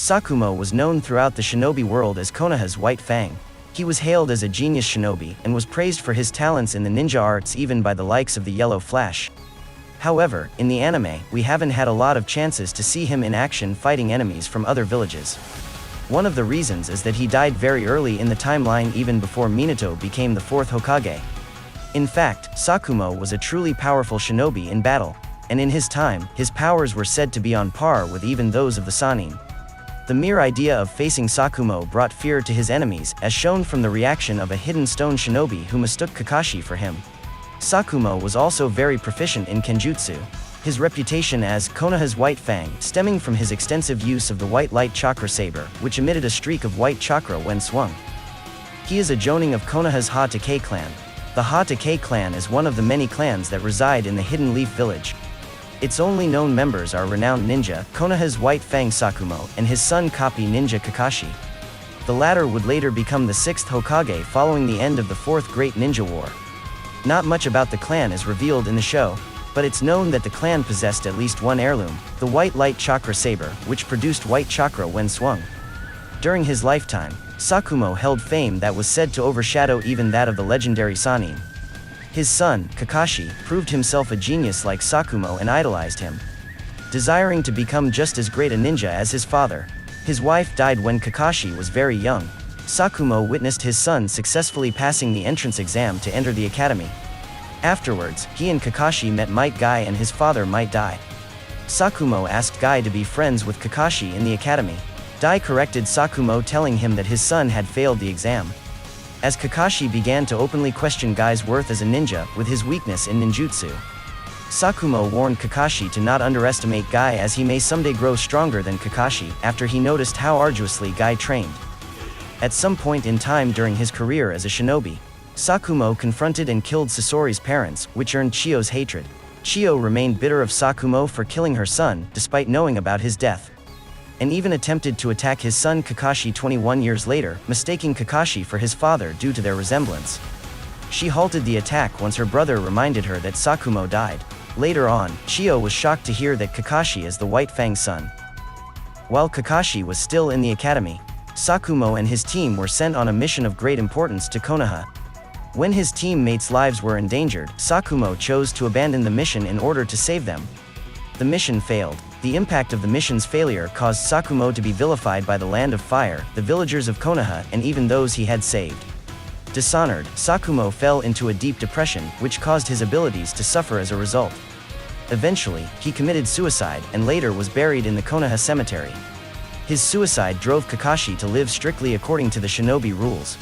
Sakumo was known throughout the shinobi world as Konoha's White Fang. He was hailed as a genius shinobi and was praised for his talents in the ninja arts even by the likes of the Yellow Flash. However, in the anime, we haven't had a lot of chances to see him in action fighting enemies from other villages. One of the reasons is that he died very early in the timeline, even before Minato became the 4th Hokage. In fact, Sakumo was a truly powerful shinobi in battle, and in his time, his powers were said to be on par with even those of the Sannin. The mere idea of facing Sakumo brought fear to his enemies, as shown from the reaction of a hidden stone shinobi who mistook Kakashi for him. Sakumo was also very proficient in kenjutsu. His reputation as Konoha's White Fang stemming from his extensive use of the white light chakra saber, which emitted a streak of white chakra when swung. He is a jonin of Konoha's Hatake clan. The Hatake clan is one of the many clans that reside in the Hidden Leaf village. Its only known members are renowned ninja, Konoha's White Fang Sakumo, and his son copy ninja Kakashi. The latter would later become the 6th Hokage following the end of the 4th Great Ninja War. Not much about the clan is revealed in the show, but it's known that the clan possessed at least one heirloom, the white light chakra saber, which produced white chakra when swung. During his lifetime, Sakumo held fame that was said to overshadow even that of the legendary Sannin. His son, Kakashi, proved himself a genius like Sakumo and idolized him. Desiring to become just as great a ninja as his father, his wife died when Kakashi was very young. Sakumo witnessed his son successfully passing the entrance exam to enter the academy. Afterwards, he and Kakashi met Might Guy and his father Might Dai. Sakumo asked Guy to be friends with Kakashi in the academy. Dai corrected Sakumo, telling him that his son had failed the exam. As Kakashi began to openly question Guy's worth as a ninja, with his weakness in ninjutsu, Sakumo warned Kakashi to not underestimate Guy, as he may someday grow stronger than Kakashi, after he noticed how arduously Guy trained. At some point in time during his career as a shinobi, Sakumo confronted and killed Sasori's parents, which earned Chiyo's hatred. Chiyo remained bitter of Sakumo for killing her son, despite knowing about his death, and even attempted to attack his son Kakashi 21 years later, mistaking Kakashi for his father due to their resemblance. She halted the attack once her brother reminded her that Sakumo died. Later on, Chiyo was shocked to hear that Kakashi is the White Fang's son. While Kakashi was still in the academy, Sakumo and his team were sent on a mission of great importance to Konoha. When his teammates' lives were endangered, Sakumo chose to abandon the mission in order to save them. The mission failed. The impact of the mission's failure caused Sakumo to be vilified by the Land of Fire, the villagers of Konoha, and even those he had saved. Dishonored, Sakumo fell into a deep depression, which caused his abilities to suffer as a result. Eventually, he committed suicide and later was buried in the Konoha cemetery. His suicide drove Kakashi to live strictly according to the shinobi rules.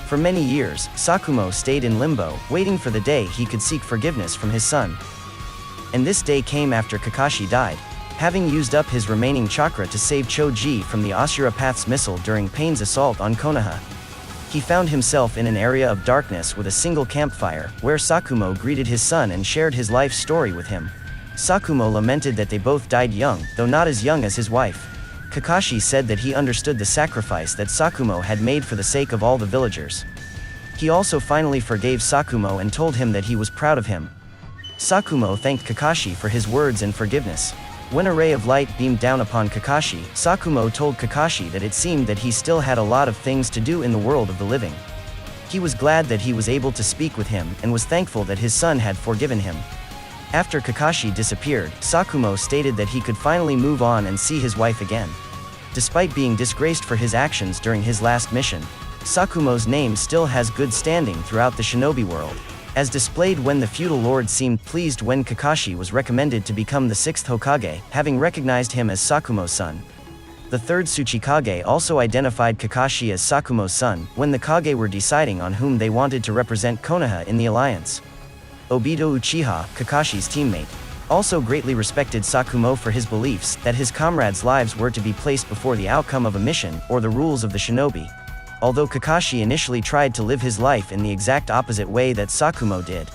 For many years, Sakumo stayed in limbo, waiting for the day he could seek forgiveness from his son. And this day came after Kakashi died. Having used up his remaining chakra to save Choji from the Asura Path's missile during Pain's assault on Konoha, he found himself in an area of darkness with a single campfire, where Sakumo greeted his son and shared his life story with him. Sakumo lamented that they both died young, though not as young as his wife. Kakashi said that he understood the sacrifice that Sakumo had made for the sake of all the villagers. He also finally forgave Sakumo and told him that he was proud of him. Sakumo thanked Kakashi for his words and forgiveness. When a ray of light beamed down upon Kakashi, Sakumo told Kakashi that it seemed that he still had a lot of things to do in the world of the living. He was glad that he was able to speak with him and was thankful that his son had forgiven him. After Kakashi disappeared, Sakumo stated that he could finally move on and see his wife again. Despite being disgraced for his actions during his last mission, Sakumo's name still has good standing throughout the shinobi world, as displayed when the feudal lord seemed pleased when Kakashi was recommended to become the 6th Hokage, having recognized him as Sakumo's son. The 3rd Tsuchikage also identified Kakashi as Sakumo's son, when the Kage were deciding on whom they wanted to represent Konoha in the alliance. Obito Uchiha, Kakashi's teammate, also greatly respected Sakumo for his beliefs that his comrades' lives were to be placed before the outcome of a mission or the rules of the shinobi. Although Kakashi initially tried to live his life in the exact opposite way that Sakumo did,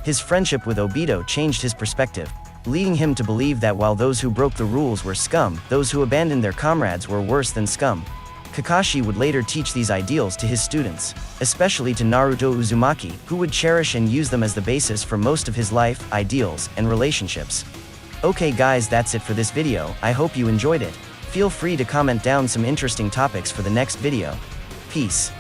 his friendship with Obito changed his perspective, leading him to believe that while those who broke the rules were scum, those who abandoned their comrades were worse than scum. Kakashi would later teach these ideals to his students, especially to Naruto Uzumaki, who would cherish and use them as the basis for most of his life, ideals, and relationships. Okay guys, that's it for this video. I hope you enjoyed it. Feel free to comment down some interesting topics for the next video. Peace.